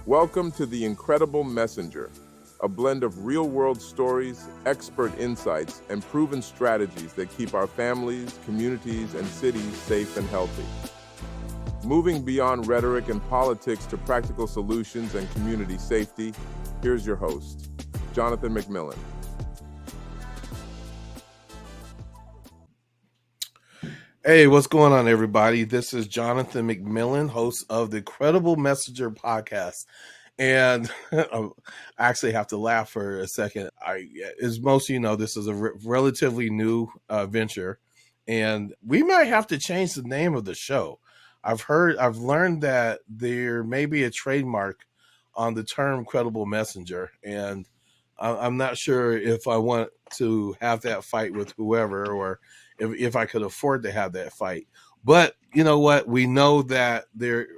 Welcome to The Incredible Messenger, a blend of real-world stories, expert insights, and proven strategies that keep our families, communities, and cities safe and healthy. Moving beyond rhetoric and politics to practical solutions and community safety, here's your host, Jonathan McMillan. Hey, what's going on, everybody? This is Jonathan McMillan, host of the Incredible Messenger podcast. And I actually have to laugh for a second. As most of you know, this is a relatively new venture, and we might have to change the name of the show. I've learned that there may be a trademark on the term credible messenger, and I'm not sure if I want to have that fight with whoever, or if I could afford to have that fight. But you know what? We know that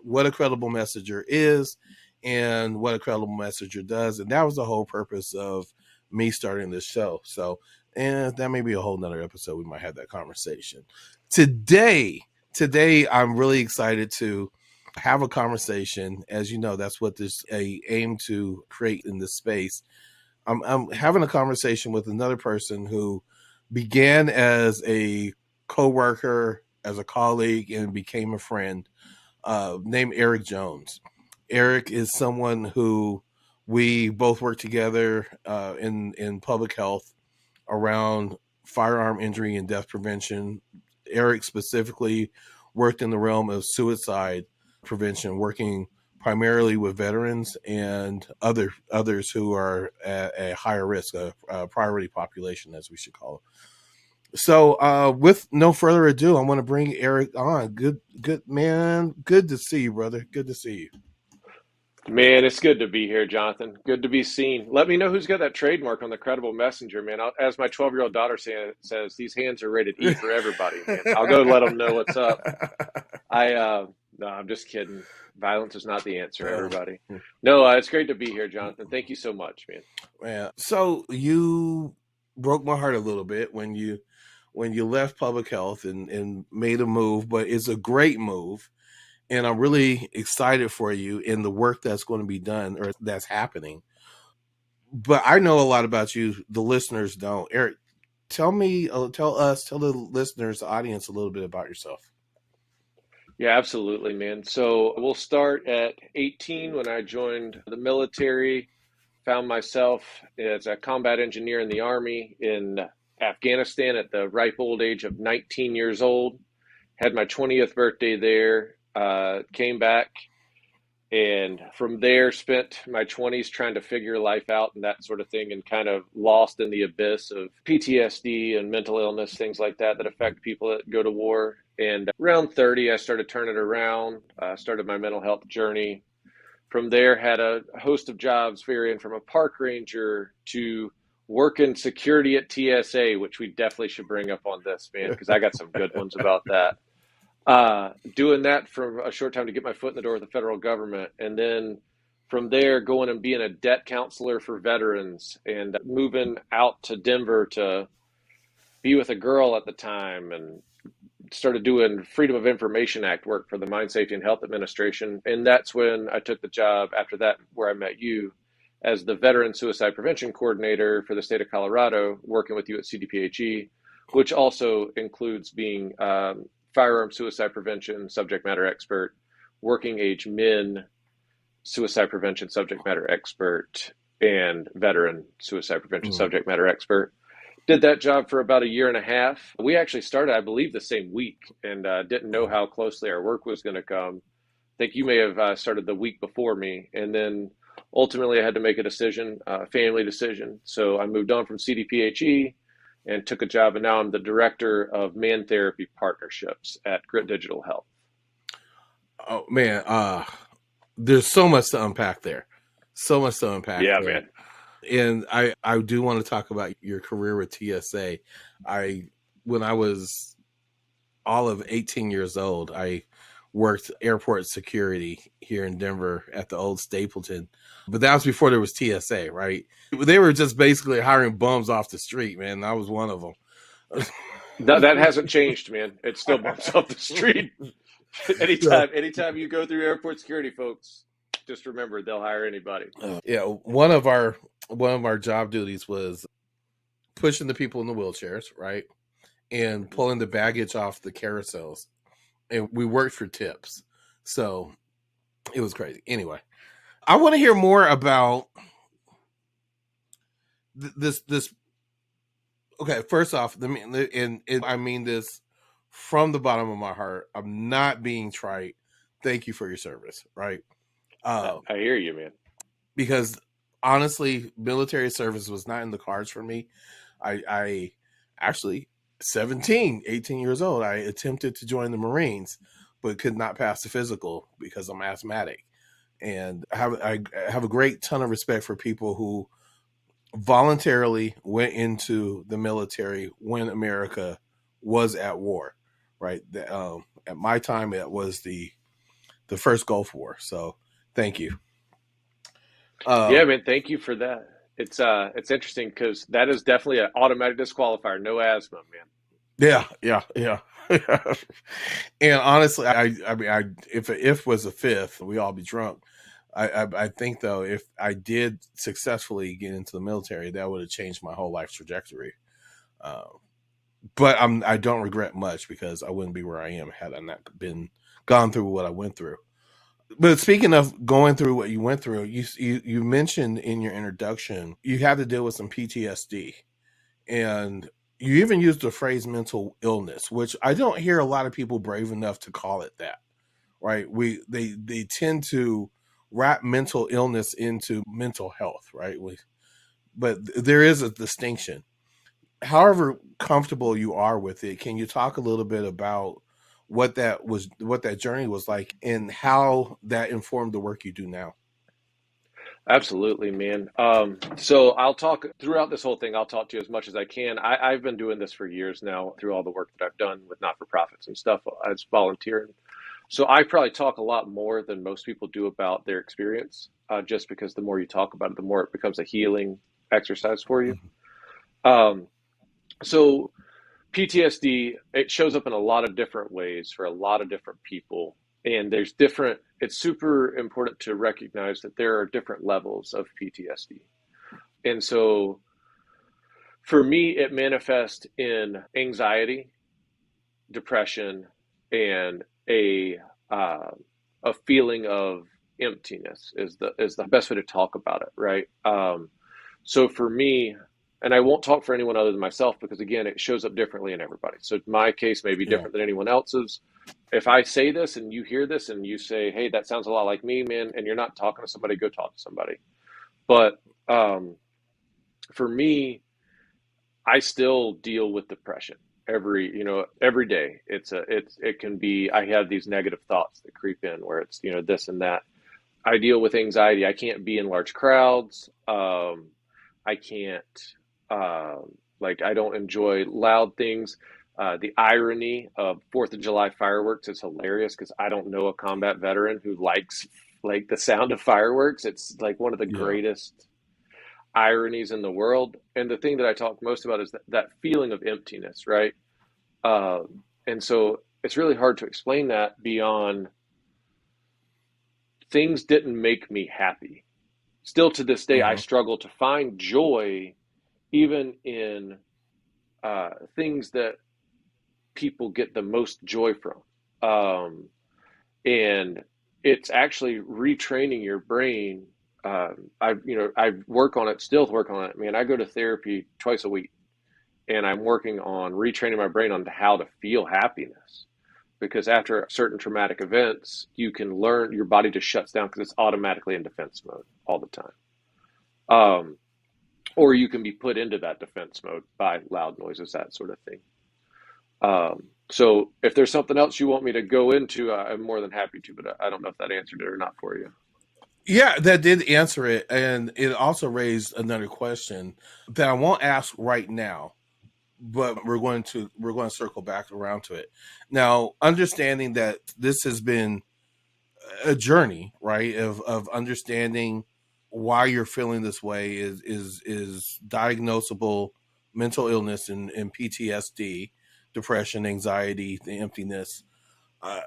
what a credible messenger is and what a credible messenger does. And that was the whole purpose of me starting this show. So, and that may be a whole nother episode. We might have that conversation. Today, I'm really excited to have a conversation. As you know, that's what this aim to create in this space. I'm having a conversation with another person who began as a coworker, as a colleague, and became a friend, named Eric Jones. Eric is someone who we both work together in public health around firearm injury and death prevention. Eric specifically worked in the realm of suicide prevention, working primarily with veterans and others who are at a higher risk, a priority population, as we should call it. So with no further ado, I want to bring Eric on. Good man. Good to see you, brother. Good to see you. Man, it's good to be here, Jonathan. Good to be seen. Let me know who's got that trademark on the credible messenger, man. As my 12-year-old daughter says, these hands are rated E for everybody, man. I'll go let them know what's up. No, I'm just kidding. Violence is not the answer, everybody. No, it's great to be here, Jonathan. Thank you so much, man. Yeah. So you broke my heart a little bit when you left public health and made a move, but it's a great move. And I'm really excited for you in the work that's going to be done or that's happening. But I know a lot about you. The listeners don't. Eric, tell the listeners, the audience, a little bit about yourself. Yeah, absolutely, man. So we'll start at 18 when I joined the military, found myself as a combat engineer in the Army in Afghanistan at the ripe old age of 19 years old. Had my 20th birthday there, came back, and from there spent my 20s trying to figure life out and that sort of thing, and kind of lost in the abyss of PTSD and mental illness, things like that affect people that go to war. And around 30, I started turning it around, started my mental health journey. From there, had a host of jobs varying from a park ranger to working security at TSA, which we definitely should bring up on this, man, because I got some good ones about that. Doing that for a short time to get my foot in the door with the federal government. And then from there, going and being a debt counselor for veterans and moving out to Denver to be with a girl at the time, and started doing Freedom of Information Act work for the Mine Safety and Health Administration. And that's when I took the job after that, where I met you, as the Veteran Suicide Prevention Coordinator for the state of Colorado, working with you at CDPHE, which also includes being firearm suicide prevention subject matter expert, working age men suicide prevention subject matter expert, and veteran suicide prevention subject matter expert. Did that job for about a year and a half. We actually started, I believe, the same week, and didn't know how closely our work was going to come. I think you may have started the week before me. And then ultimately I had to make a decision, a family decision. So I moved on from CDPHE and took a job, and now I'm the director of man therapy partnerships at Grit Digital Health. Oh, man, there's so much to unpack there. Yeah, there. Man. And I do want to talk about your career with TSA. When I was all of 18 years old, I worked airport security here in Denver at the old Stapleton. But that was before there was TSA, right? They were just basically hiring bums off the street, man. I was one of them. That hasn't changed, man. It's still bums off the street. Anytime you go through airport security, folks, just remember they'll hire anybody. Yeah, one of our job duties was pushing the people in the wheelchairs, right, and pulling the baggage off the carousels, and we worked for tips, so it was crazy. Anyway, I want to hear more about this. Okay, first off, and I mean this from the bottom of my heart. I'm not being trite. Thank you for your service, right? I hear you, man. Because honestly, military service was not in the cards for me. I actually 18 years old, I attempted to join the Marines, but could not pass the physical because I'm asthmatic. And I have a great ton of respect for people who voluntarily went into the military when America was at war, right? At my time, it was the first Gulf War. So thank you. Yeah, man. Thank you for that. It's interesting because that is definitely an automatic disqualifier. No asthma, man. Yeah. And honestly, I mean, if was a fifth, we all be drunk. I think though, if I did successfully get into the military, that would have changed my whole life trajectory. But I don't regret much because I wouldn't be where I am had I not gone through what I went through. But speaking of going through what you went through, you mentioned in your introduction you had to deal with some PTSD, and you even used the phrase mental illness, which I don't hear a lot of people brave enough to call it that. Right? They tend to wrap mental illness into mental health, right? But there is a distinction. However comfortable you are with it, can you talk a little bit about what that journey was like, and how that informed the work you do now? Absolutely, man. So I'll talk throughout this whole thing. I'll talk to you as much as I can. I've been doing this for years now through all the work that I've done with not-for-profits and stuff as volunteering. So I probably talk a lot more than most people do about their experience, just because the more you talk about it, the more it becomes a healing exercise for you. Um, so PTSD, it shows up in a lot of different ways for a lot of different people. And it's super important to recognize that there are different levels of PTSD. And so for me, it manifests in anxiety, depression, and uh, a feeling of emptiness is the best way to talk about it, right? So for me, and I won't talk for anyone other than myself because again, it shows up differently in everybody. So my case may be Yeah. different than anyone else's. If I say this and you hear this and you say, "Hey, that sounds a lot like me, man," and you're not talking to somebody, go talk to somebody. But for me, I still deal with depression every day. It can be, I have these negative thoughts that creep in where it's, this and that. I deal with anxiety. I can't be in large crowds. I can't, I don't enjoy loud things. The irony of 4th of July fireworks is hilarious because I don't know a combat veteran who likes like the sound of fireworks. It's like one of the Yeah. greatest ironies in the world. And the thing that I talk most about is that feeling of emptiness, right? And so it's really hard to explain that beyond things didn't make me happy. Still to this day, I Mm-hmm. struggle to find joy even in things that people get the most joy from. And it's actually retraining your brain. I work on it, still work on it. Man, I go to therapy twice a week and I'm working on retraining my brain on how to feel happiness. Because after certain traumatic events, you can learn your body just shuts down because it's automatically in defense mode all the time. Or you can be put into that defense mode by loud noises, that sort of thing. So if there's something else you want me to go into, I'm more than happy to, but I don't know if that answered it or not for you. Yeah, that did answer it, and it also raised another question that I won't ask right now, but we're going to circle back around to it. Now, understanding that this has been a journey, right, of understanding why you're feeling this way is diagnosable mental illness and PTSD, depression, anxiety, the emptiness, uh,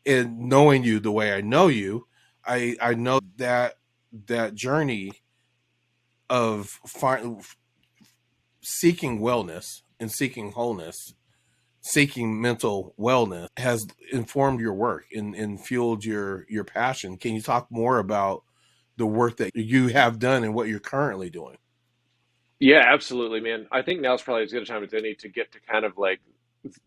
and knowing you the way I know you. I know that that journey of seeking wellness and seeking wholeness, seeking mental wellness has informed your work and fueled your passion. Can you talk more about the work that you have done and what you're currently doing? Yeah, absolutely, man. I think now's probably as good a time as any to get to kind of like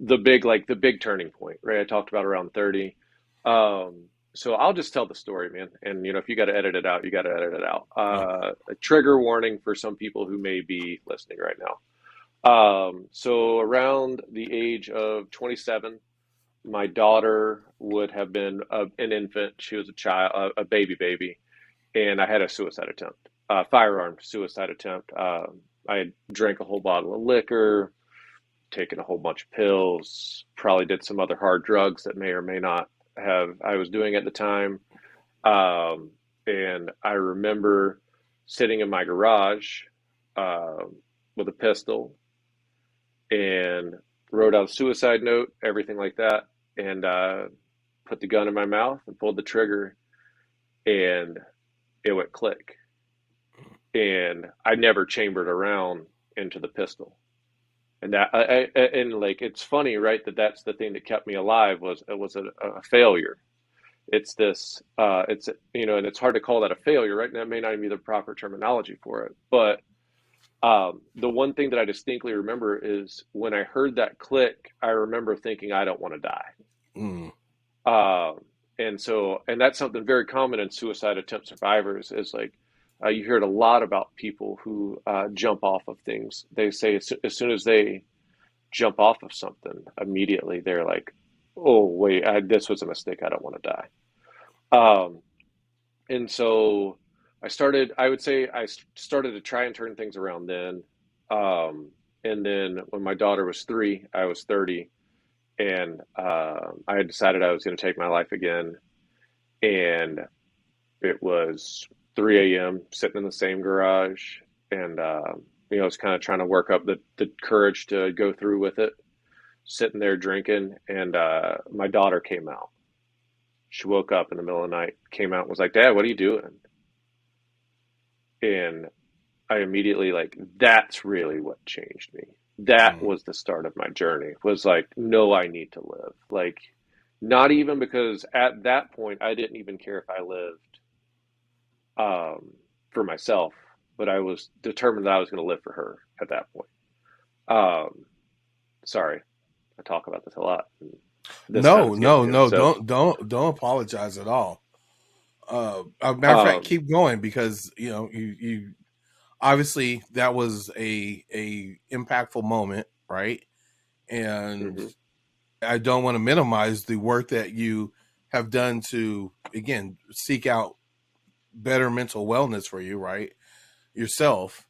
the big turning point, right? I talked about around 30. So I'll just tell the story, man. And if you got to edit it out, you got to edit it out. Yeah. A trigger warning for some people who may be listening right now. So around the age of 27, my daughter would have been an infant. She was a child, a baby, and I had a suicide attempt, firearm suicide attempt. I had drank a whole bottle of liquor, taken a whole bunch of pills, probably did some other hard drugs that may or may not have I was doing at the time. Um, and I remember sitting in my garage with a pistol and wrote out a suicide note, everything like that, and put the gun in my mouth and pulled the trigger, and it went click. And I never chambered around into the pistol. And like it's funny, right? That's the thing that kept me alive was it was a failure. It's this, it's and it's hard to call that a failure, right? And that may not even be the proper terminology for it, but the one thing that I distinctly remember is when I heard that click, I remember thinking, I don't want to die. Mm. And that's something very common in suicide attempt survivors is like, you hear it a lot about people who jump off of things. They say as soon as they jump off of something, immediately they're like, oh, wait, this was a mistake. I don't want to die. Um, and so I would say I started to try and turn things around then. And then when my daughter was 3, I was 30. And I had decided I was going to take my life again. And it was 3 a.m. sitting in the same garage. And, I was kind of trying to work up the courage to go through with it, sitting there drinking. And my daughter came out. She woke up in the middle of the night, came out and was like, Dad, what are you doing? And I immediately that's really what changed me. That Mm. was the start of my journey, was like, no, I need to live. Like, not even because at that point, I didn't even care if I lived for myself, but I was determined that I was going to live for her at that point. Sorry, I talk about this a lot. This No, sounds getting no, good. no, So, don't apologize at all. A matter of fact, um, keep going because you obviously that was a impactful moment, right? And mhm. I don't want to minimize the work that you have done to again seek out better mental wellness for you, right? Yourself,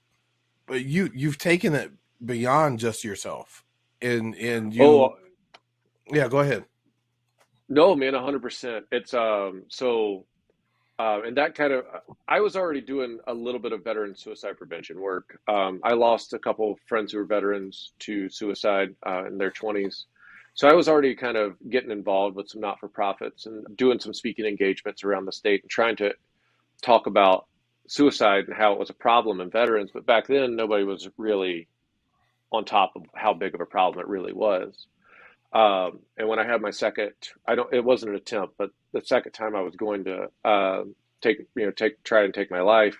but you've taken it beyond just yourself, and you, Oh, yeah, go ahead. no, man, 100%. It's and that kind of, I was already doing a little bit of veteran suicide prevention work. I lost a couple of friends who were veterans to suicide in their 20s. So I was already kind of getting involved with some not-for-profits and doing some speaking engagements around the state and trying to talk about suicide and how it was a problem in veterans. But back then, nobody was really on top of how big of a problem it really was. And when I had my second, it wasn't an attempt, but the second time I was going to try and take my life,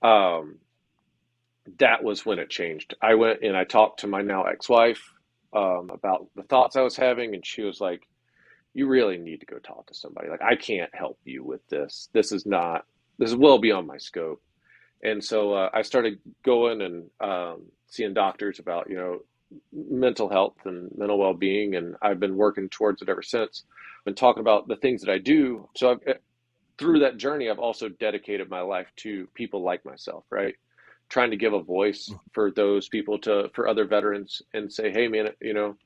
um, that was when it changed. I went and I talked to my now ex-wife about the thoughts I was having, and she was like, "You really need to go talk to somebody. Like, I can't help you with this. This is well beyond my scope." And so I started going and seeing doctors about, mental health and mental well-being, and I've been working towards it ever since. I've been talking about the things that I do. So through that journey, I've also dedicated my life to people like myself, right? Trying to give a voice for those people for other veterans and say, hey, man, if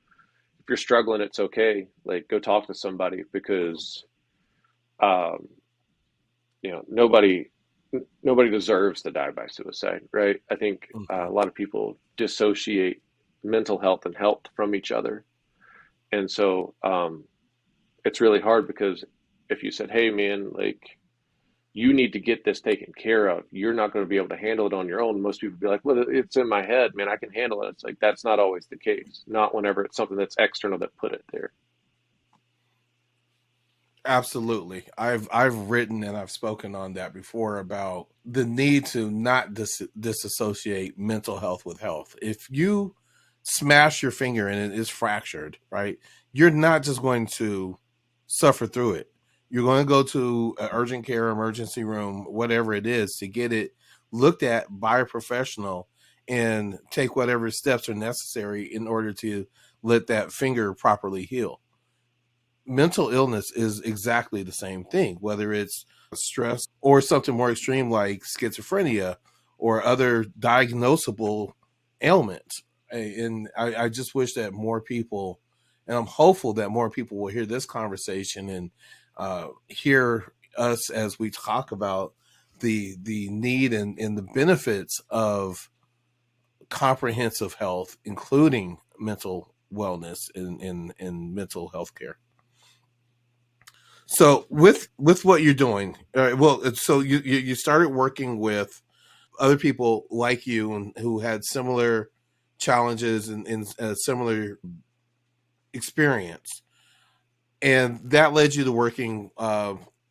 you're struggling, it's okay. Like, go talk to somebody because, um, nobody deserves to die by suicide, right? I think a Mhm. lot of people dissociate mental health and health from each other. And so it's really hard because if you said, hey, man, like, you need to get this taken care of. You're not going to be able to handle it on your own. Most people be like, well, it's in my head, man, I can handle it. It's like, that's not always the case. Not whenever it's something that's external that put it there. Absolutely. I've written and I've spoken on that before about the need to not disassociate mental health with health. If you smash your finger and it is fractured, right, you're not just going to suffer through it. You're going to go to an urgent care, emergency room, whatever it is, to get it looked at by a professional and take whatever steps are necessary in order to let that finger properly heal. Mental illness is exactly the same thing, whether it's stress or something more extreme like schizophrenia or other diagnosable ailments. And I just wish that more people, and I'm hopeful that more people will hear this conversation and hear us as we talk about the need and the benefits of comprehensive health, including mental wellness and mental health care. So with what you're doing, so you started working with other people like you and who had similar challenges and a similar experience, and that led you to working.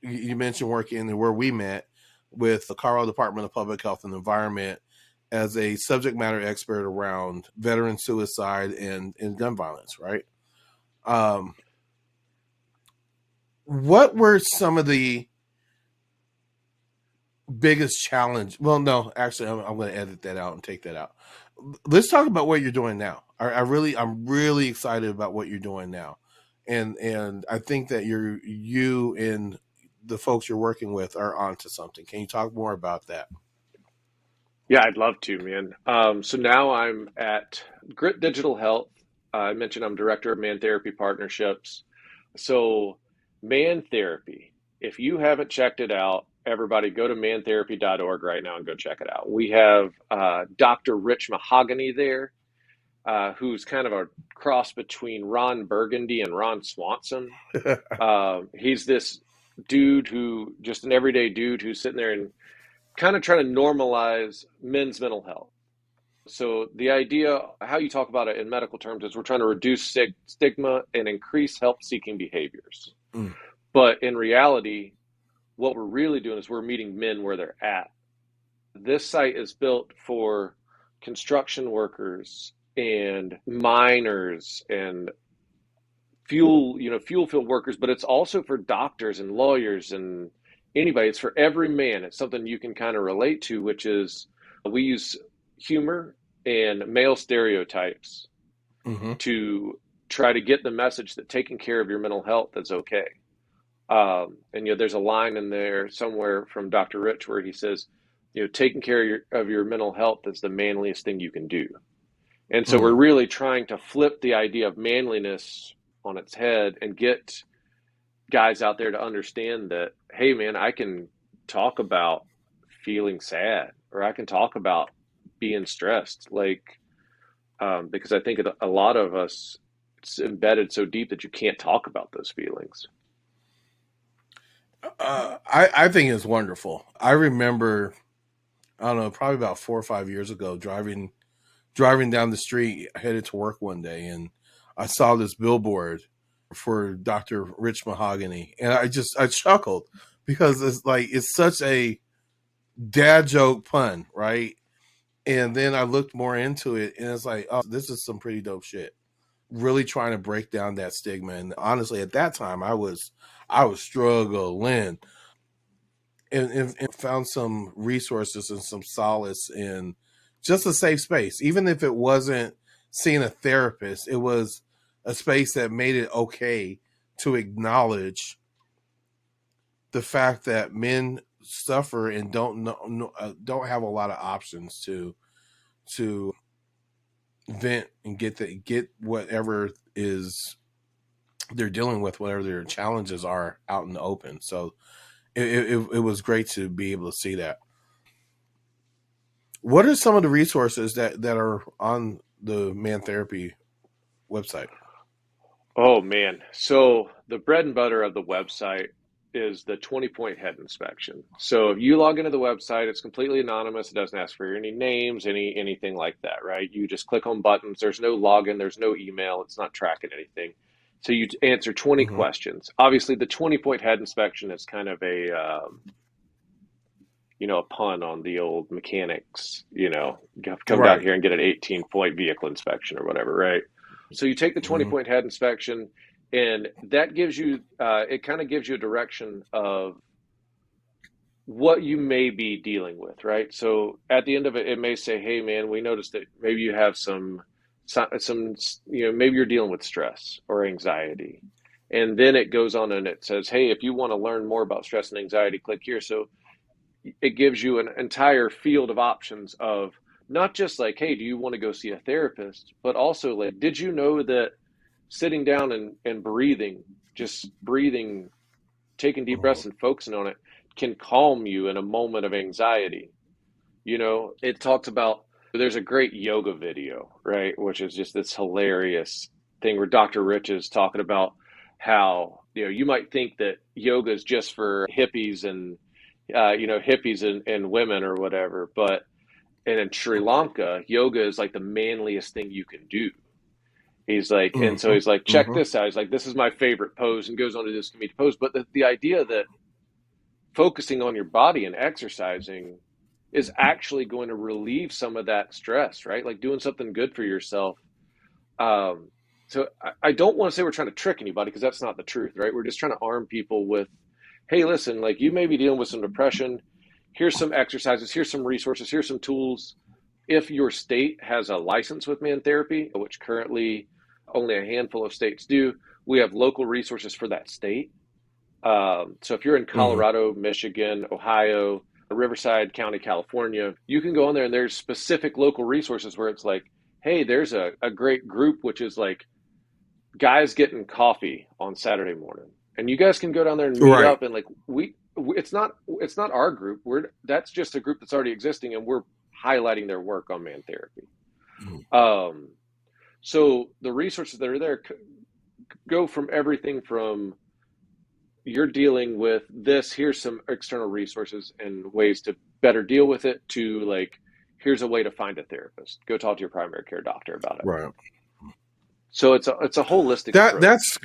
You mentioned working where we met with the Colorado Department of Public Health and Environment as a subject matter expert around veteran suicide and gun violence, right? What were some of the biggest challenge? Well, no, actually, I'm going to edit that out and take that out. Let's talk about what you're doing now. I'm really excited about what you're doing now, and I think that you and the folks you're working with are onto something. Can you talk more about that? Yeah, I'd love to, man. So now I'm at Grit Digital Health. I mentioned I'm director of Man Therapy Partnerships. So, Man Therapy, if you haven't checked it out, everybody go to mantherapy.org right now and go check it out. We have Dr. Rich Mahogany there, who's kind of a cross between Ron Burgundy and Ron Swanson. He's this dude who, just an everyday dude who's sitting there and kind of trying to normalize men's mental health. So the idea, how you talk about it in medical terms, is we're trying to reduce stigma and increase help-seeking behaviors. Mm. But in reality, what we're really doing is we're meeting men where they're at. This site is built for construction workers and miners and fuel field workers, but it's also for doctors and lawyers and anybody. It's for every man. It's something you can kind of relate to, which is we use humor and male stereotypes to try to get the message that taking care of your mental health is okay. And there's a line in there somewhere from Dr. Rich where he says, taking care of your mental health is the manliest thing you can do. And so we're really trying to flip the idea of manliness on its head and get guys out there to understand that, hey, man, I can talk about feeling sad, or I can talk about being stressed, because I think a lot of us, it's embedded so deep that you can't talk about those feelings. I think it's wonderful. I remember, I don't know, probably about 4 or 5 years ago, driving down the street headed to work one day, and I saw this billboard for Dr. Rich Mahogany, and I chuckled because it's such a dad joke pun, right? And then I looked more into it, and it's like, oh, this is some pretty dope shit. Really trying to break down that stigma. And honestly, at that time, I was struggling, and found some resources and some solace in just a safe space. Even if it wasn't seeing a therapist, it was a space that made it okay to acknowledge the fact that men suffer and don't have a lot of options to vent and get whatever is they're dealing with, whatever their challenges are, out in the open. So it was great to be able to see that. What are some of the resources that are on the Man Therapy website? Oh man. So the bread and butter of the website is the 20-point head inspection. So if you log into the website, it's completely anonymous. It doesn't ask for any names, anything like that, right? You just click on buttons. There's no login. There's no email. It's not tracking anything. So you answer 20 Mm-hmm. questions. Obviously, the 20-point head inspection is kind of a pun on the old mechanics. Come down Right. here and get an 18-point vehicle inspection or whatever, right? So you take the Mm-hmm. 20-point head inspection, and that gives you, it kind of gives you a direction of what you may be dealing with, right? So at the end of it, it may say, hey, man, we noticed that maybe you have some, maybe you're dealing with stress or anxiety. And then it goes on and it says, hey, if you want to learn more about stress and anxiety, click here. So it gives you an entire field of options of not just like, hey, do you want to go see a therapist, but also like, did you know that sitting down and breathing, just breathing, taking deep breaths and focusing on it can calm you in a moment of anxiety. It talks about, there's a great yoga video, right? Which is just this hilarious thing where Dr. Rich is talking about how, you might think that yoga is just for hippies and, and women or whatever. And in Sri Lanka, yoga is like the manliest thing you can do. He's like, and so Mm-hmm. he's like, check Mm-hmm. this out. He's like, this is my favorite pose, and goes on to this comedic pose. But the idea that focusing on your body and exercising is actually going to relieve some of that stress, right? Like doing something good for yourself. So I don't want to say we're trying to trick anybody, because that's not the truth, right? We're just trying to arm people with, hey, listen, like you may be dealing with some depression. Here's some exercises. Here's some resources. Here's some tools. If your state has a license with man therapy, which currently only a handful of states do, we have local resources for that state. So if you're in Mm-hmm. Colorado, Michigan, Ohio, Riverside County, California, you can go in there and there's specific local resources where it's like, hey, there's a great group, which is like guys getting coffee on Saturday morning. And you guys can go down there and meet Right. up, and like it's not our group. That's just a group that's already existing, and we're highlighting their work on man therapy. Um, so the resources that are there go from everything from, you're dealing with this, here's some external resources and ways to better deal with it, to like, here's a way to find a therapist. Go talk to your primary care doctor about it. Right. So it's a holistic That approach. that's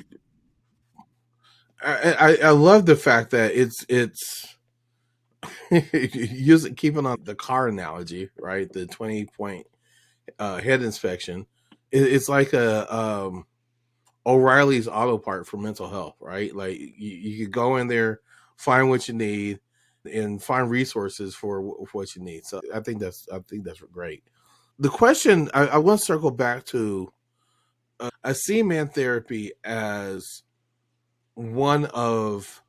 I love the fact that it's using, keeping on the car analogy, right? The 20-point head inspection. It's like a O'Reilly's auto part for mental health, right? Like you could go in there, find what you need, and find resources for what you need. So I think that's great. The question I want to circle back to, I see man therapy as one of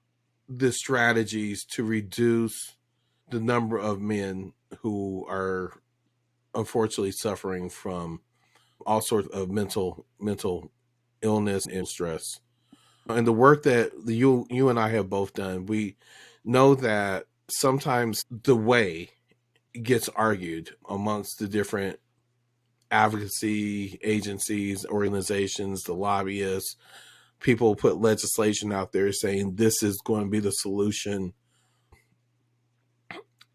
the strategies to reduce the number of men who are unfortunately suffering from all sorts of mental illness and stress. And the work that you and I have both done, we know that sometimes the way gets argued amongst the different advocacy agencies, organizations, the lobbyists. People put legislation out there saying this is going to be the solution.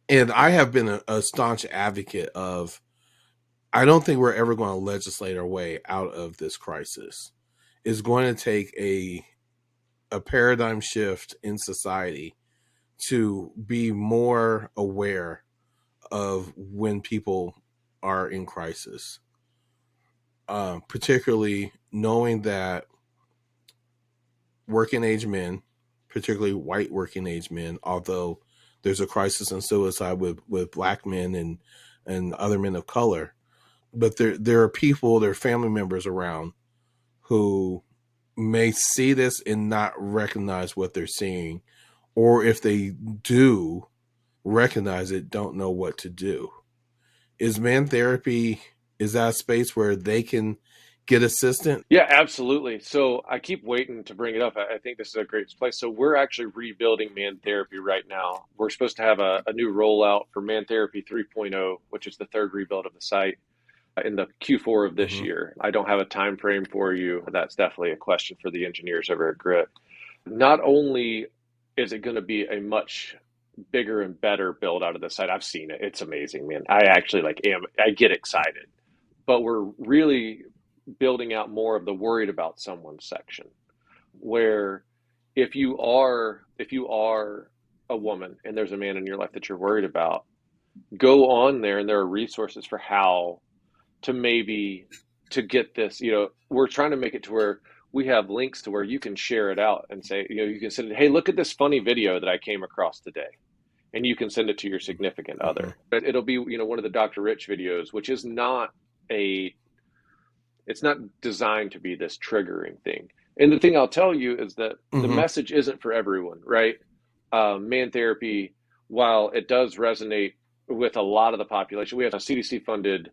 And I have been a staunch advocate of, I don't think we're ever going to legislate our way out of this crisis. It's going to take a paradigm shift in society to be more aware of when people are in crisis, particularly knowing that working age men, particularly white working age men, although there's a crisis in suicide with black men and other men of color, but there are people, there are family members around who may see this and not recognize what they're seeing, or if they do recognize it, don't know what to do. Is man therapy, is that a space where they can get assistance? Yeah, absolutely. So I keep waiting to bring it up. I think this is a great place. So we're actually rebuilding man therapy right now. We're supposed to have a new rollout for man therapy 3.0, which is the third rebuild of the site, in the Q4 of this Mm-hmm. year. I don't have a time frame for you. That's definitely a question for the engineers over at Grit. Not only is it going to be a much bigger and better build out of the site? I've seen it. It's amazing, man. I actually I get excited, but we're really building out more of the worried about someone section where if you are a woman and there's a man in your life that you're worried about, go on there and there are resources for how to maybe to get this, we're trying to make it to where we have links to where you can share it out and say, you can send it, hey, look at this funny video that I came across today. And you can send it to your significant Mm-hmm. other. It'll be, one of the Dr. Rich videos, which is it's not designed to be this triggering thing. And the thing I'll tell you is that the Mm-hmm. message isn't for everyone, right? Man therapy, while it does resonate with a lot of the population, we have a CDC funded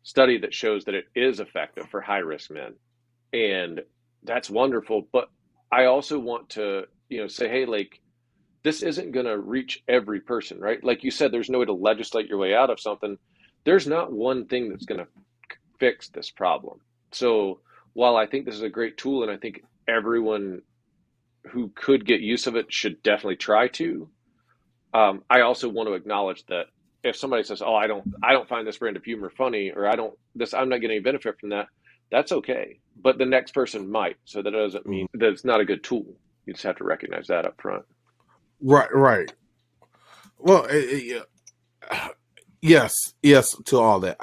study that shows that it is effective for high risk men. And that's wonderful. But I also want to, say, hey, like, this isn't going to reach every person, right? Like you said, there's no way to legislate your way out of something. There's not one thing that's going to fix this problem. So while I think this is a great tool and I think everyone who could get use of it should definitely try to, I also want to acknowledge that if somebody says, "Oh, I don't find this brand of humor funny," or I'm not getting any benefit from that," that's okay. But the next person might. So that doesn't mean that it's not a good tool. You just have to recognize that up front. Right. Well, yes, yes to all that.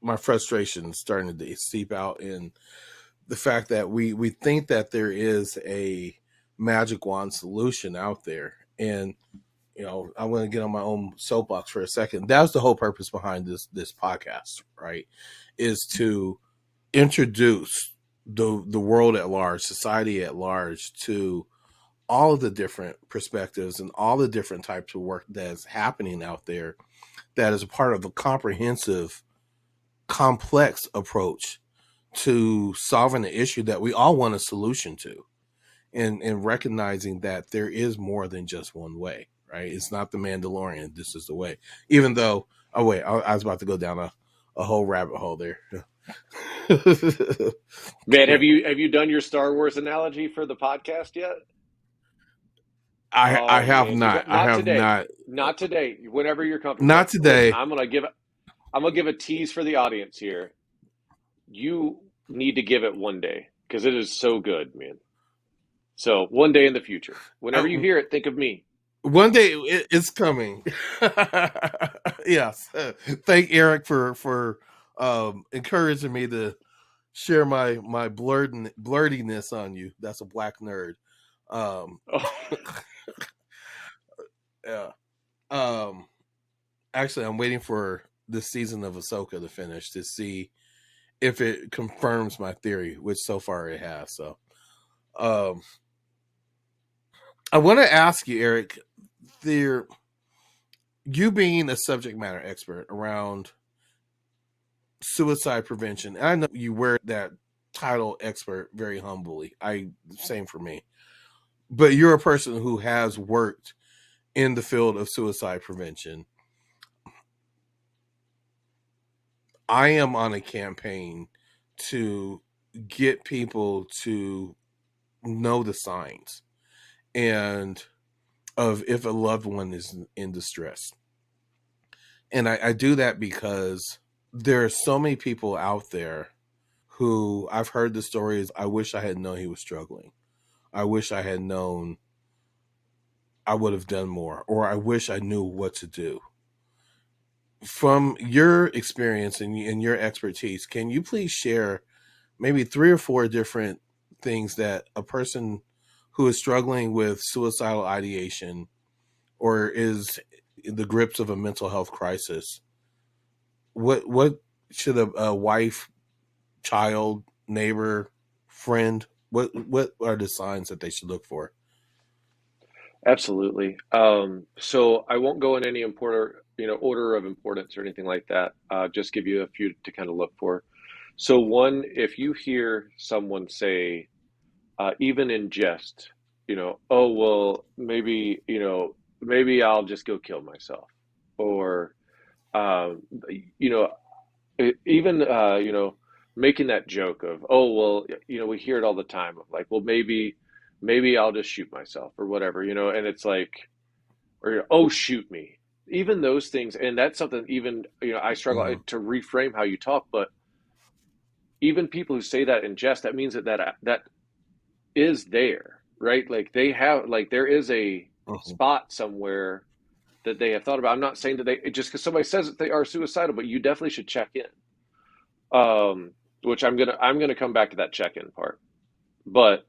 My frustration is starting to seep out in the fact that we think that there is a magic wand solution out there, and I'm going to get on my own soapbox for a second. That's the whole purpose behind this podcast, right? Is to introduce the world at large, society at large, to all of the different perspectives and all the different types of work that's happening out there that is a part of a comprehensive, complex approach to solving an issue that we all want a solution to, and recognizing that there is more than just one way, right? It's not the Mandalorian. This is the way. Even though, oh wait, I was about to go down a whole rabbit hole there. Man, have you done your Star Wars analogy for the podcast yet? I Oh have man, you not. got I not have today. not. Not today. Whenever you're comfortable. Not But listen, today. I'm gonna give a tease for the audience here. You need to give it one day because it is so good, man. So one day in the future, whenever you hear it, think of me. One day it's coming. Yes. Thank Eric for encouraging me to share my blerdiness on you. That's a black nerd. Um, Oh, yeah. Um, Actually, I'm waiting for this season of Ahsoka to finish to see if it confirms my theory, which so far it has. So, um, I want to ask you, Eric, there, you being a subject matter expert around suicide prevention, and I know you wear that title expert very humbly. Same for me. But you're a person who has worked in the field of suicide prevention. I am on a campaign to get people to know the signs and of if a loved one is in distress. And I do that because there are so many people out there who I've heard the stories. I wish I had known he was struggling. I wish I had known I would have done more, or I wish I knew what to do. From your experience and your expertise, can you please share maybe 3 or 4 different things that a person who is struggling with suicidal ideation or is in the grips of a mental health crisis, what should a wife, child, neighbor, friend, what are the signs that they should look for? absolutely. So I won't go in any order of importance or anything like that. Just give you a few to kind of look for. So one, if you hear someone say, even in jest, oh, well, maybe I'll just go kill myself. Or, um, you know, even, making that joke of, oh, well, we hear it all the time of like, well, maybe maybe I'll just shoot myself or whatever, and it's like, or, oh, shoot me. Even those things, and that's something even, I struggle to reframe how you talk, but even people who say that in jest, that means that is there, right? Like they have, like there is a spot somewhere that they have thought about. I'm not saying that they, just because somebody says that they are suicidal, but you definitely should check in. Which I'm gonna come back to that check-in part. But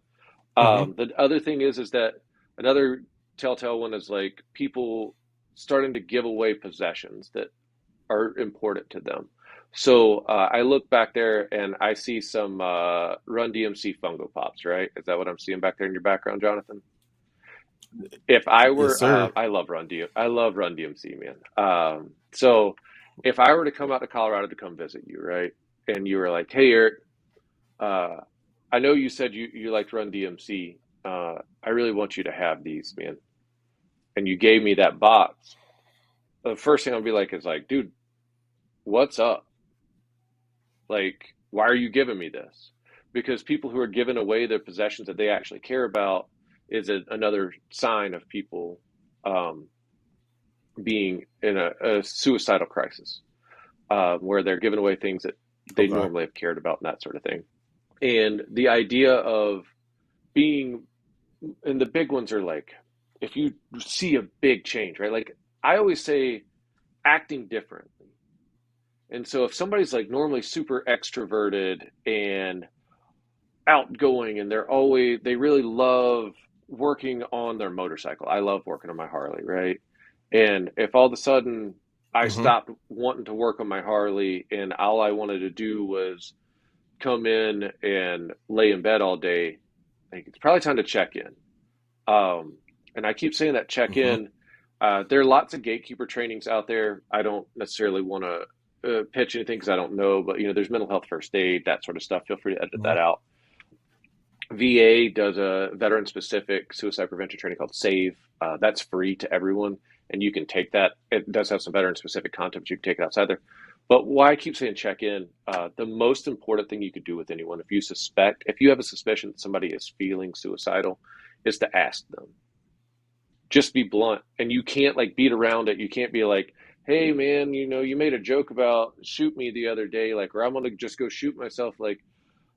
the other thing is that another telltale one is like people starting to give away possessions that are important to them. So I look back there and I see some Run DMC Fungo Pops, right? Is that what I'm seeing back there in your background, Jonathan? If I Yes, were, sir. I love Run DMC, man. So if I were to come out to Colorado to come visit you, right? And you were like, hey, Eric, uh, I know you said you liked Run DMC. I really want you to have these, man. And you gave me that box. The first thing I'll be like is like, dude, what's up? Like, why are you giving me this? Because people who are giving away their possessions that they actually care about is another sign of people being in a suicidal crisis, where they're giving away things that they Okay. normally have cared about and that sort of thing. And the idea of being, and the big ones are like, if you see a big change, right? Like I always say, acting differently. And so if somebody's like normally super extroverted and outgoing and they really love working on their motorcycle. I love working on my Harley, right? And if all of a sudden I stopped wanting to work on my Harley and all I wanted to do was come in and lay in bed all day, like it's probably time to check in. And I keep saying that check in. There are lots of gatekeeper trainings out there. I don't necessarily want to pitch anything because I don't know, but there's mental health first aid, that sort of stuff. Feel free to edit that out. VA does a veteran specific suicide prevention training called SAVE. That's free to everyone, and you can take that. It does have some veteran specific content, but you can take it outside there. But why I keep saying check in, the most important thing you could do with anyone, if you have a suspicion that somebody is feeling suicidal, is to ask them. Just be blunt, and you can't like beat around it. You can't be like, hey man, you made a joke about shoot me the other day, like, or I'm gonna just go shoot myself, like,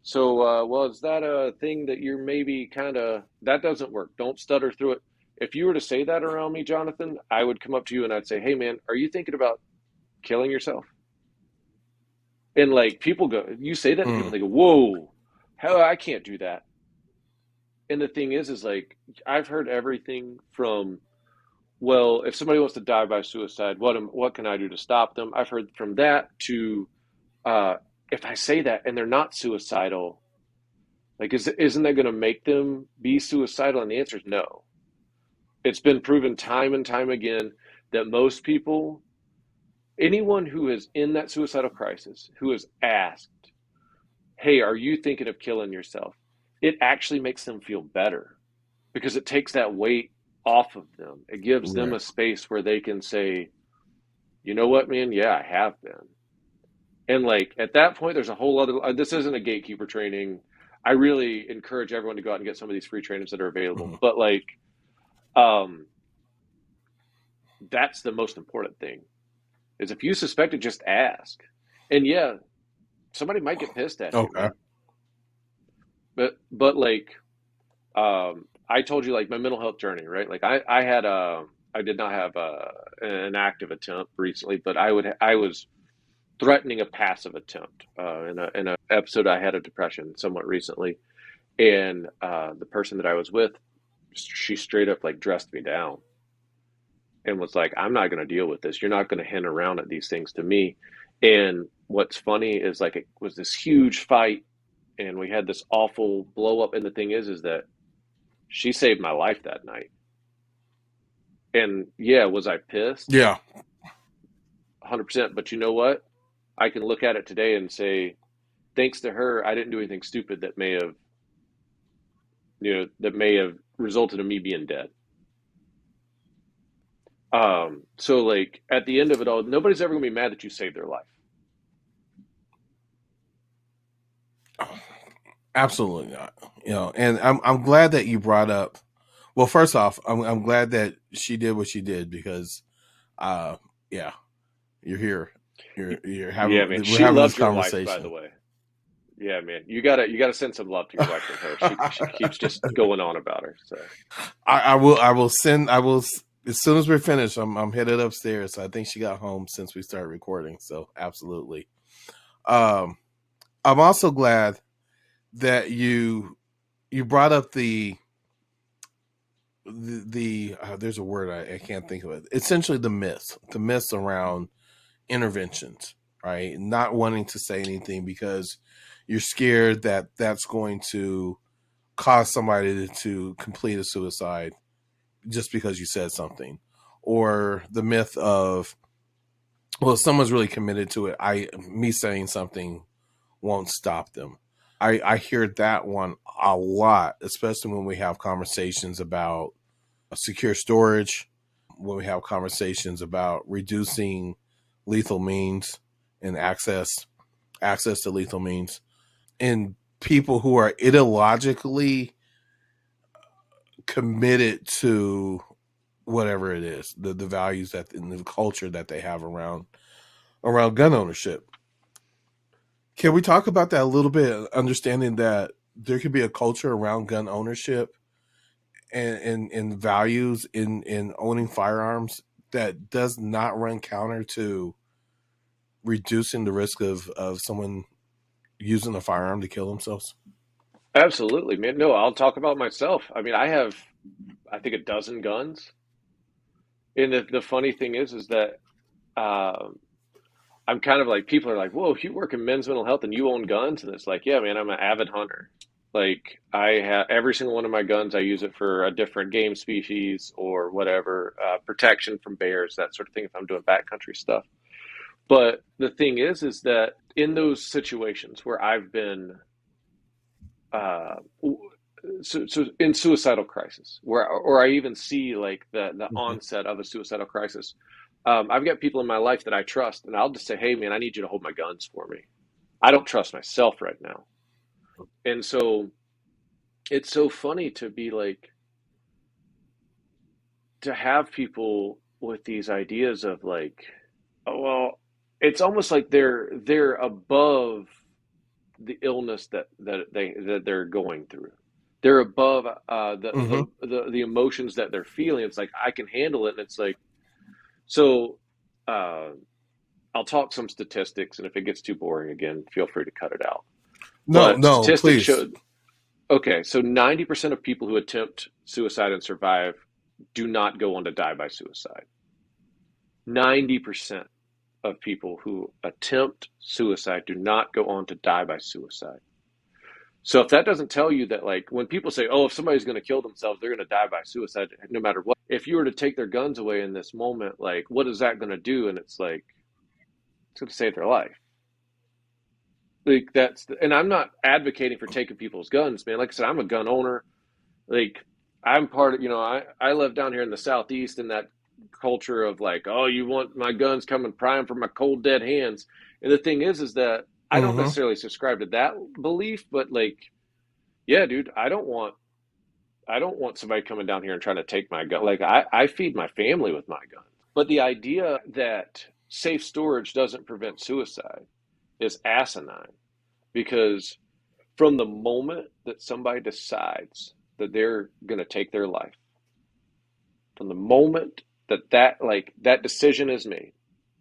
so well, is that a thing that you're maybe kind of, that doesn't work. Don't stutter through it. If you were to say that around me, Jonathan, I would come up to you and I'd say, hey man, are you thinking about killing yourself? And like people go, you say that and people they go, whoa, hell, I can't do that. And the thing is like, I've heard everything from, well, if somebody wants to die by suicide, what can I do to stop them? I've heard from that to, if I say that and they're not suicidal, like, isn't that going to make them be suicidal? And the answer is no. It's been proven time and time again that most people, anyone who is in that suicidal crisis, who is asked, hey, are you thinking of killing yourself? It actually makes them feel better because it takes that weight off of them. It gives them a space where they can say, you know what, man? Yeah, I have been. And like at that point, there's a whole other, this isn't a gatekeeper training. I really encourage everyone to go out and get some of these free trainings that are available. But like, that's the most important thing is if you suspect it, just ask. And yeah, somebody might get pissed at you, man. But like, I told you like my mental health journey, right? Like I did not have an active attempt recently, but I was threatening a passive attempt in a episode I had of depression somewhat recently, and the person that I was with, she straight up like dressed me down and was like, I'm not going to deal with this. You're not going to hint around at these things to me. And what's funny is like it was this huge fight and we had this awful blow up. And the thing is that she saved my life that night. And yeah, was I pissed? Yeah. 100%. But you know what? I can look at it today and say, thanks to her, I didn't do anything stupid that may have resulted in me being dead. So like at the end of it all, nobody's ever gonna be mad that you saved their life. Absolutely not. And I'm glad that you brought up. Well, first off, I'm glad that she did what she did because, uh, yeah, you're here. You're Yeah, man. we're She having this loves your wife, by the conversation. way. Yeah, man. You gotta send some love to your wife from her. She keeps just going on about her. So I will as soon as we're finished. I'm headed upstairs. I think she got home since we started recording. So absolutely. Um, I'm also glad that you brought up the there's a word I can't think of it. Essentially, the myths around interventions, right? Not wanting to say anything because you're scared that that's going to cause somebody to complete a suicide just because you said something, or the myth of, well, if someone's really committed to it, me saying something won't stop them. I hear that one a lot, especially when we have conversations about secure storage, when we have conversations about reducing lethal means and access to lethal means, and people who are ideologically committed to whatever it is, the values that in the culture that they have around gun ownership. Can we talk about that a little bit? Understanding that there could be a culture around gun ownership and values in owning firearms that does not run counter to reducing the risk of someone using a firearm to kill themselves. absolutely, man. No, I'll talk about myself. I mean, I think a dozen guns. And the funny thing is that um, I'm kind of like people are like, "Whoa, you work in men's mental health and you own guns?" And it's like, "Yeah, man, I'm an avid hunter. Like I have every single one of my guns. I use it for a different game species or whatever, protection from bears, that sort of thing. If I'm doing backcountry stuff." But the thing is that in those situations where I've been, uh, so in suicidal crisis, where or I even see like the Mm-hmm. onset of a suicidal crisis, I've got people in my life that I trust, and I'll just say, "Hey, man, I need you to hold my guns for me. I don't trust myself right now." And so it's so funny to be like to have people with these ideas of like, oh well, it's almost like they're above the illness that they're going through. They're above Mm-hmm. the emotions that they're feeling. It's like I can handle it, and it's like so. Uh, I'll talk some statistics, and if it gets too boring again, feel free to cut it out. No, But no, statistics please. show okay, so 90% of people who attempt suicide and survive do not go on to die by suicide. 90% of people who attempt suicide do not go on to die by suicide. So if that doesn't tell you that, like, when people say, oh, if somebody's going to kill themselves, they're going to die by suicide no matter what. If you were to take their guns away in this moment, like, what is that going to do? And it's like, it's going to save their life. Like, and I'm not advocating for taking people's guns, man. Like I said, I'm a gun owner. Like, I'm part of, I live down here in the Southeast in that culture of like, oh, you want my guns coming prime from my cold, dead hands. And the thing is that I don't Mm-hmm. necessarily subscribe to that belief, but like, yeah, dude, I don't want somebody coming down here and trying to take my gun. Like I feed my family with my guns. But the idea that safe storage doesn't prevent suicide is asinine because from the moment that somebody decides that they're going to take their life, from the moment that decision is made,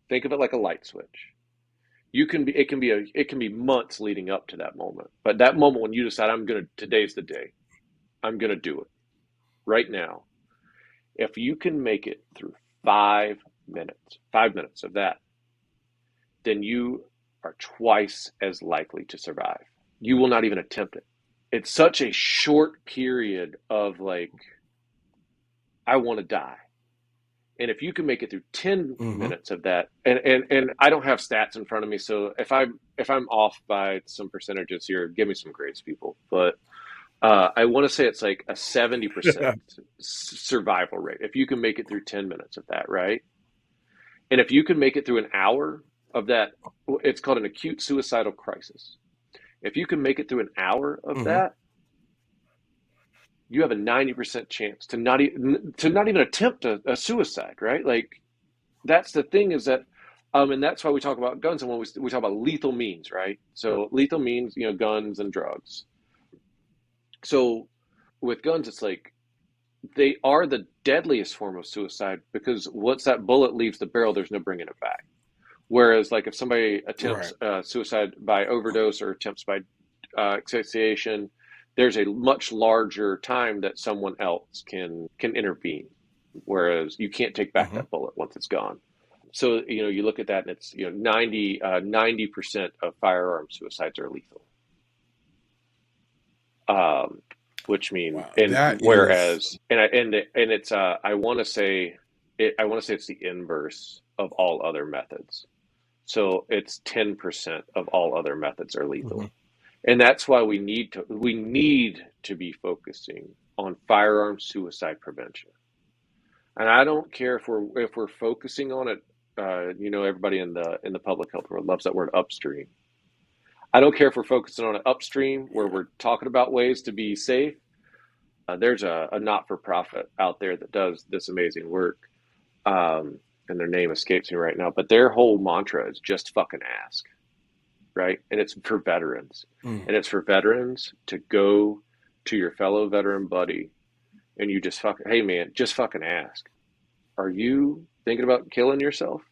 think of it like a light switch. It can be months leading up to that moment. But that moment when you decide today's the day. I'm going to do it right now. If you can make it through 5 minutes of that, then you are twice as likely to survive. You will not even attempt it. It's such a short period of like, I want to die. And if you can make it through 10 Mm-hmm. minutes of that, and I don't have stats in front of me, so if I'm off by some percentages here, give me some grades, people. But I want to say it's like a 70% survival rate if you can make it through 10 minutes of that, right? And if you can make it through an hour of that, it's called an acute suicidal crisis. If you can make it through an hour of Mm-hmm. that, you have a 90% chance to not even attempt a suicide, right? Like, that's the thing, is that and that's why we talk about guns, and when we talk about lethal means, right? So lethal means, guns and drugs. So with guns, it's like they are the deadliest form of suicide, because once that bullet leaves the barrel, there's no bringing it back. Whereas, like, if somebody attempts Right. suicide by overdose or attempts by asphyxiation, there's a much larger time that someone else can intervene. Whereas you can't take back Mm-hmm. that bullet once it's gone. So, you look at that, and it's, 90% of firearm suicides are lethal. Which mean, Wow. and That is. whereas, and it's, I want to say it's the inverse of all other methods. So it's 10% of all other methods are Mm-hmm. lethal. And that's why we need to be focusing on firearm suicide prevention. And I don't care if we're focusing on it. Everybody in the public health world loves that word upstream. I don't care if we're focusing on it upstream, where Yeah. we're talking about ways to be safe. There's a not-for-profit out there that does this amazing work, and their name escapes me right now. But their whole mantra is just fucking ask, right? And it's for veterans, Mm. and it's for veterans to go to your fellow veteran buddy, and you just hey man, just fucking ask. Are you thinking about killing yourself?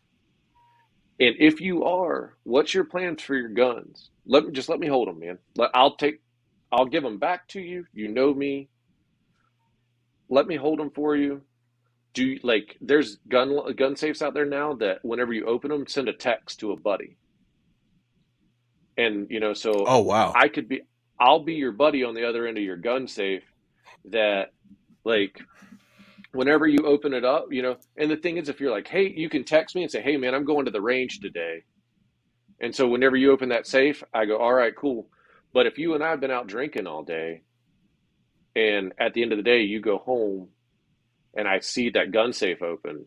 And if you are, what's your plans for your guns? Let me hold them, man. I'll give them back to you. You know me. Let me hold them for you. There's gun safes out there now that whenever you open them, send a text to a buddy. And so Oh wow. I could be, I'll be your buddy on the other end of your gun safe. That, like, whenever you open it up, and the thing is, if you're like, hey, you can text me and say, hey man, I'm going to the range today. And so whenever you open that safe, I go, all right, cool. But if you and I have been out drinking all day, and at the end of the day you go home and I see that gun safe open,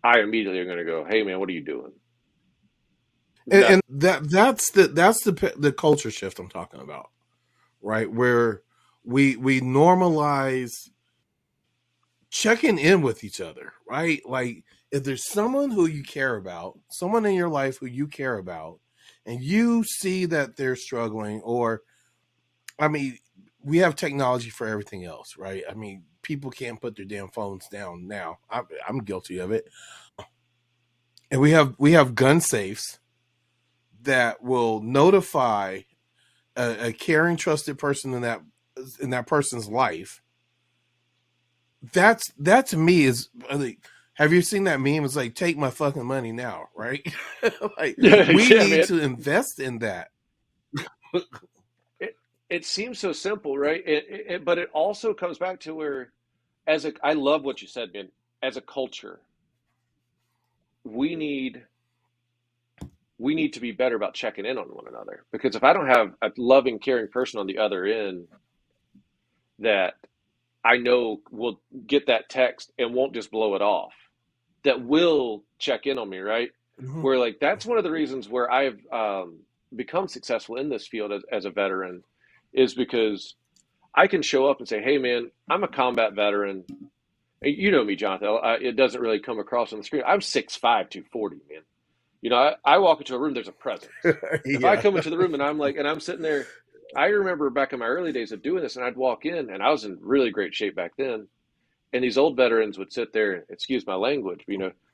I immediately are going to go, hey man, what are you doing? And That that's the culture shift I'm talking about, right? Where we normalize checking in with each other, right? Like, if there's someone who you care about, someone in your life who you care about, and you see that they're struggling, or, I mean, we have technology for everything else, right? I mean, people can't put their damn phones down now. I'm guilty of it. And we have gun safes that will notify a caring, trusted person in that person's life. That to me is like, have you seen that meme? It's like, take my fucking money now, right? Like, we yeah, need man. to invest in that. It seems so simple, right? But it also comes back to where, I love what you said, man. As a culture, we need we need to be better about checking in on one another. Because if I don't have a loving, caring person on the other end that I know will get that text and won't just blow it off, that will check in on me, right? Mm-hmm. Where, like, that's one of the reasons where I've become successful in this field as a veteran, is because I can show up and say, hey man, I'm a combat veteran. And you know me, Jonathan. It doesn't really come across on the screen. I'm 6'5", 240, man. I walk into a room, there's a presence. If I Yeah. come into the room and I'm sitting there, I remember back in my early days of doing this, and I'd walk in, and I was in really great shape back then. And these old veterans would sit there, excuse my language,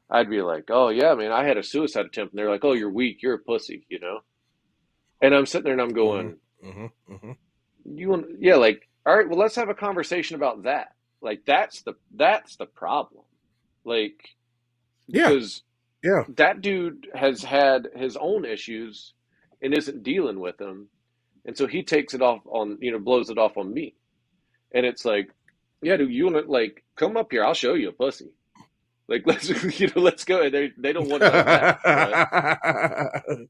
I'd be like, oh yeah, man, I had a suicide attempt. And they're like, oh, you're weak, you're a pussy. And I'm sitting there and I'm Mm-hmm. going, Mm-hmm. you want, yeah, like, all right, well, let's have a conversation about that. Like, that's the problem. Like, Yeah. because Yeah. that dude has had his own issues and isn't dealing with them. And so he takes it off on, blows it off on me. And it's like, yeah, dude, you want to, like, come up here? I'll show you a pussy. Like, let's go. And they don't want none of that. But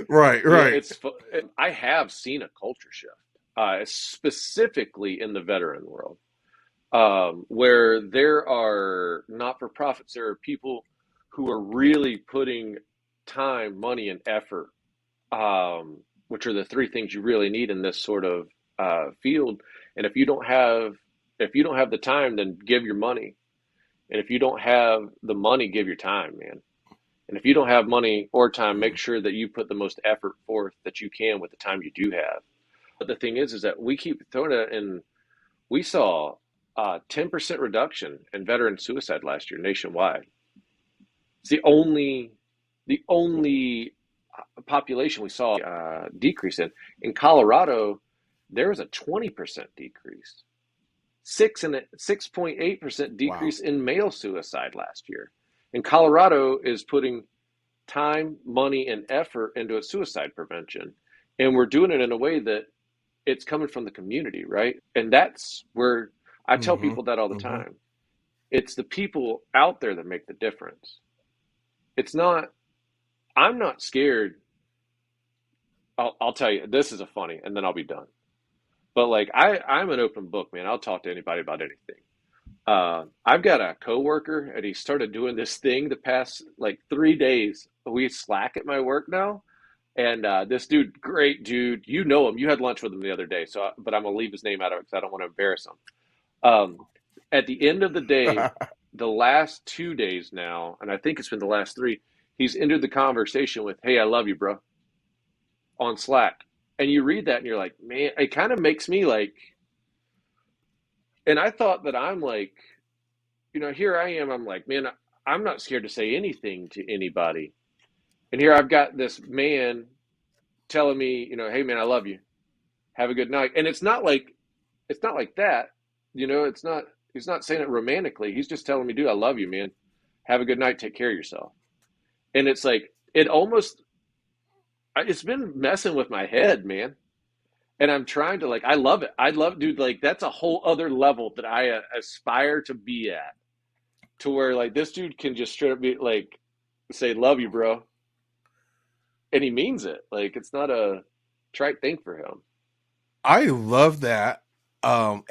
Right. yeah, Right. I have seen a culture shift, specifically in the veteran world, where there are not-for-profits. There are people who are really putting time, money, and effort, which are the three things you really need in this sort of field. And if you don't have the time, then give your money. And if you don't have the money, give your time, man. And if you don't have money or time, make sure that you put the most effort forth that you can with the time you do have. But the thing is that we keep throwing it in. We saw a 10% reduction in veteran suicide last year nationwide. It's the only population we saw decrease in. In Colorado, there was a 20% decrease, 6.8% decrease in male suicide last year. And Colorado is putting time, money, and effort into its suicide prevention, and we're doing it in a way that it's coming from the community, right? And that's where I tell people that all the time. It's the people out there that make the difference. It's not, I'm not scared. I'll tell you, this is a funny, and then I'll be done. But like, I'm an open book, man. I'll talk to anybody about anything. I've got a coworker, and he started doing this thing the past like 3 days. We Slack at my work now, and this dude, great dude, you know him. You had lunch with him the other day, but I'm gonna leave his name out of it because I don't want to embarrass him. At the end of the day, the last 2 days now, and I think it's been the last three, he's ended the conversation with, "Hey, I love you, bro," on Slack. And you read that and you're like, man, it kind of makes me like, and I thought that I'm like, here I am. I'm like, man, I'm not scared to say anything to anybody. And here I've got this man telling me, hey man, I love you. Have a good night. And it's not like that, he's not saying it romantically. He's just telling me, dude, I love you, man. Have a good night. Take care of yourself. And it's like, it's been messing with my head, man. And I'm trying to like, I love it. Dude, like that's a whole other level that I aspire to be at, to where like this dude can just straight up be like, say, love you, bro. And he means it. Like, it's not a trite thing for him. I love that. I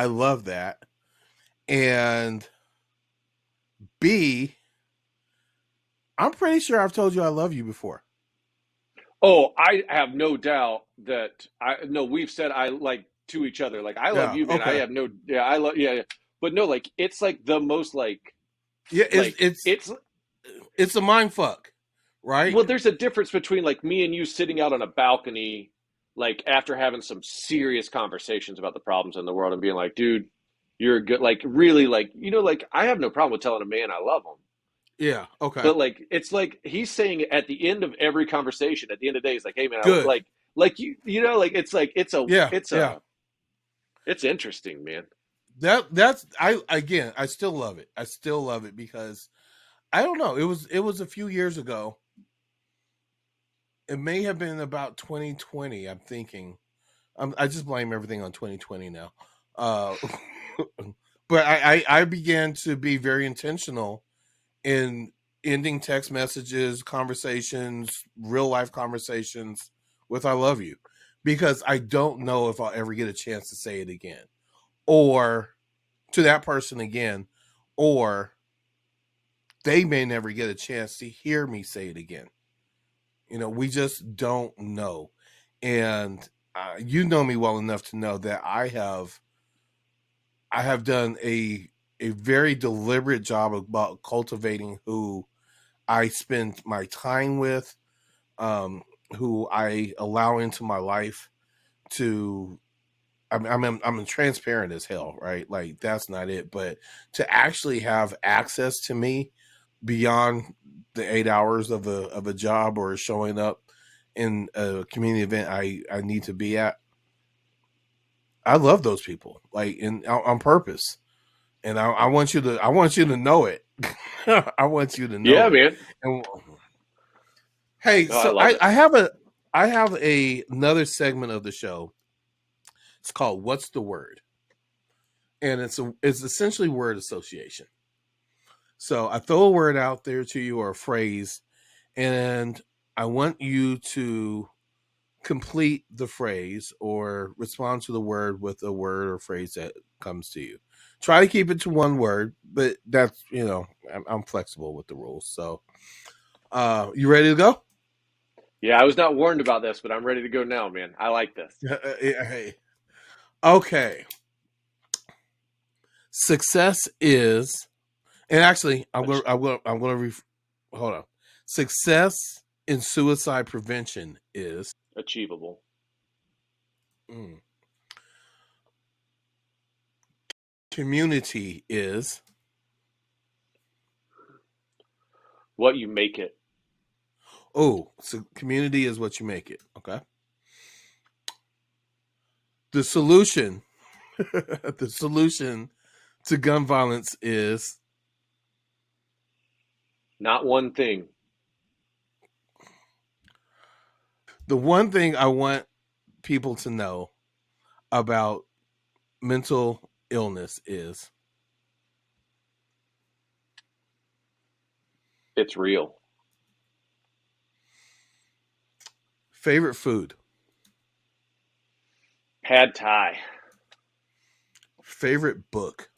love that. And B, I'm pretty sure I've told you I love you before. Oh, I have no doubt that we've said I like to each other. Like, I love you, man. Okay. I have no, yeah, I love, yeah. But no, like, it's like the most like, yeah, it's a mind fuck, right? Well, there's a difference between like me and you sitting out on a balcony, like after having some serious conversations about the problems in the world and being like, dude, you're good. Like, really, like, like I have no problem with telling a man I love him. Yeah. Okay. But like, it's like he's saying at the end of every conversation, at the end of the day, he's like, hey man, like it's interesting, man. I still love it. I still love it because I don't know. It was a few years ago. It may have been about 2020. I'm thinking. I just blame everything on 2020 now. But I began to be very intentional in ending text messages, conversations, real life conversations with "I love you," because I don't know if I'll ever get a chance to say it again, or to that person again, or they may never get a chance to hear me say it again. We just don't know. And you know me well enough to know that I have done a very deliberate job about cultivating who I spend my time with, who I allow into my life. I'm transparent as hell, right? Like that's not it, but to actually have access to me beyond the 8 hours of a job or showing up in a community event I need to be at. I love those people, like on purpose. And I want you to know it. I want you to know. Yeah, it. Man. And, hey, so I have another segment of the show. It's called "What's the Word?" And it's essentially word association. So I throw a word out there to you or a phrase, and I want you to complete the phrase or respond to the word with a word or phrase that comes to you. Try to keep it to one word, but that's, I'm flexible with the rules. So, you ready to go? Yeah, I was not warned about this, but I'm ready to go now, man. I like this. Hey. Okay. Success is, and actually, hold on. Success in suicide prevention is Achievable. mm, community is What you make it. so community is what you make it. Okay. The solution, the solution to gun violence is Not one thing. the one thing I want people to know about mental illness is It's real. favorite food, Pad Thai. favorite book,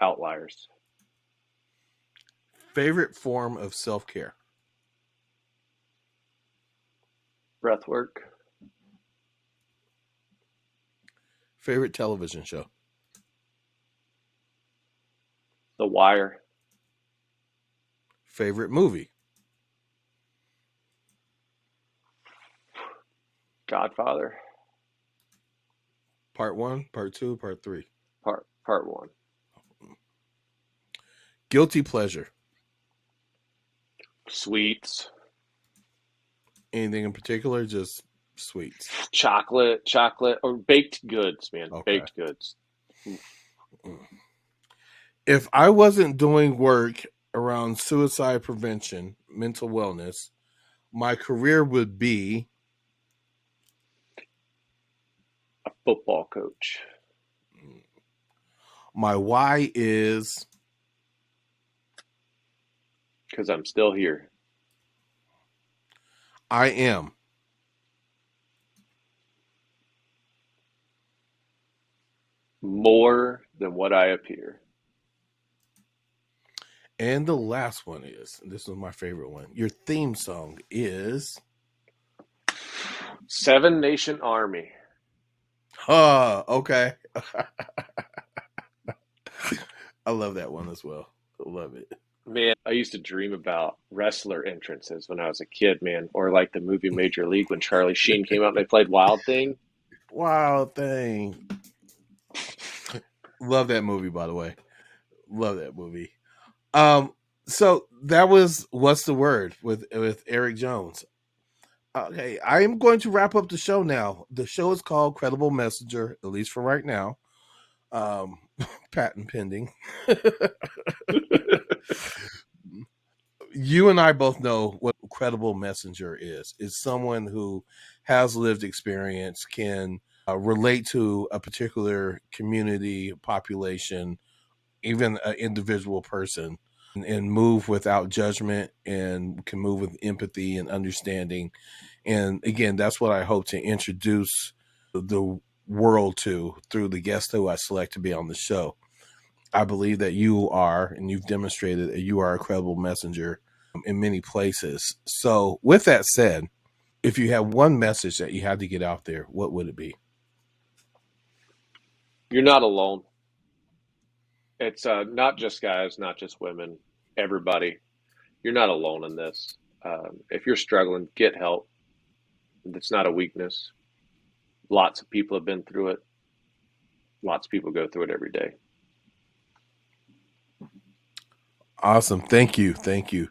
Outliers. favorite form of self-care, Breath work. favorite television show, The Wire. favorite movie, Godfather. part 1, part 2, part 3, Part one. guilty pleasure, Sweets. anything in particular, just sweets. Chocolate, or baked goods, man. Okay. Baked goods. If I wasn't doing work around suicide prevention, mental wellness, my career would be A football coach. my why is Because I'm still here. I am More than what I appear. and the last one is, and this is my favorite one, your theme song is Seven Nation Army. okay. I love that one as well. I love it. Man, I used to dream about wrestler entrances when I was a kid, man. Or like the movie Major League when Charlie Sheen came out and they played Wild Thing. Wow, thing. Love that movie, by the way. Love that movie. So that was What's the Word with Eric Jones. Okay, I am going to wrap up the show now. The show is called Credible Messenger, at least for right now. Patent pending. You and I both know what a credible messenger is. It's someone who has lived experience, can relate to a particular community, population, even an individual person, and move without judgment and can move with empathy and understanding. And again, that's what I hope to introduce the world to through the guests who I select to be on the show. I believe that you are, and you've demonstrated that you are a credible messenger in many places. So with that said, if you have one message that you had to get out there, what would it be? You're not alone. It's not just guys, not just women, everybody. You're not alone in this. If you're struggling, get help. It's not a weakness. Lots of people have been through it. Lots of people go through it every day. Awesome. Thank you. Thank you.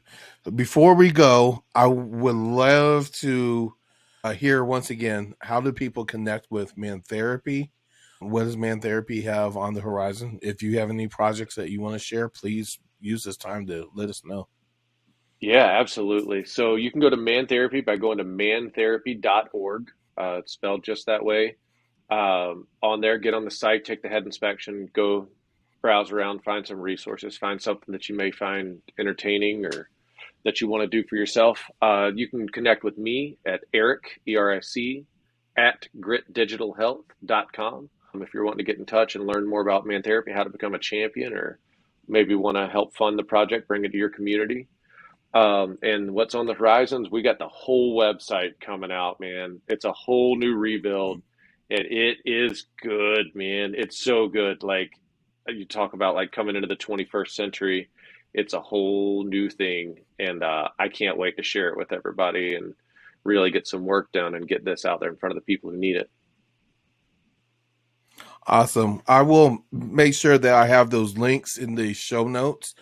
Before we go, I would love to hear once again, how do people connect with Man Therapy? What does Man Therapy have on the horizon? If you have any projects that you want to share, please use this time to let us know. Yeah, absolutely. So you can go to Man Therapy by going to mantherapy.org. It's spelled just that way. On there, get on the site, take the head inspection, go browse around, find some resources, find something that you may find entertaining or that you want to do for yourself. You can connect with me at Eric, ERIC, at gritdigitalhealth.com. If you're wanting to get in touch and learn more about Man Therapy, how to become a champion, or maybe want to help fund the project, bring it to your community. And what's on the horizons, we got the whole website coming out, man. It's a whole new rebuild, and it is good, man. It's so good. Like you talk about, like coming into the 21st century, it's a whole new thing, and I can't wait to share it with everybody and really get some work done and get this out there in front of the people who need it. Awesome. I will make sure that I have those links in the show notes,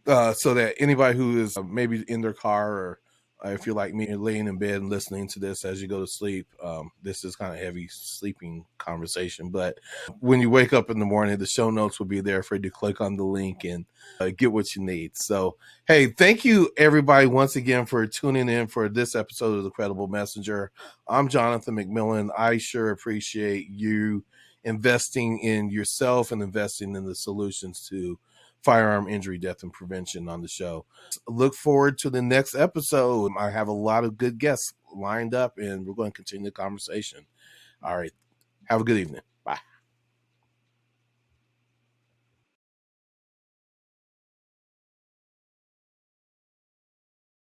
so that anybody who is maybe in their car, or if you're like me, you're laying in bed and listening to this as you go to sleep, this is kind of heavy sleeping conversation. But when you wake up in the morning, the show notes will be there for you to click on the link and get what you need. So, hey, thank you everybody once again for tuning in for this episode of The Credible Messenger. I'm Jonathan McMillan. I sure appreciate you investing in yourself and investing in the solutions to firearm injury, death, and prevention on the show. Look forward to the next episode. I have a lot of good guests lined up, and we're going to continue the conversation. All right. Have a good evening.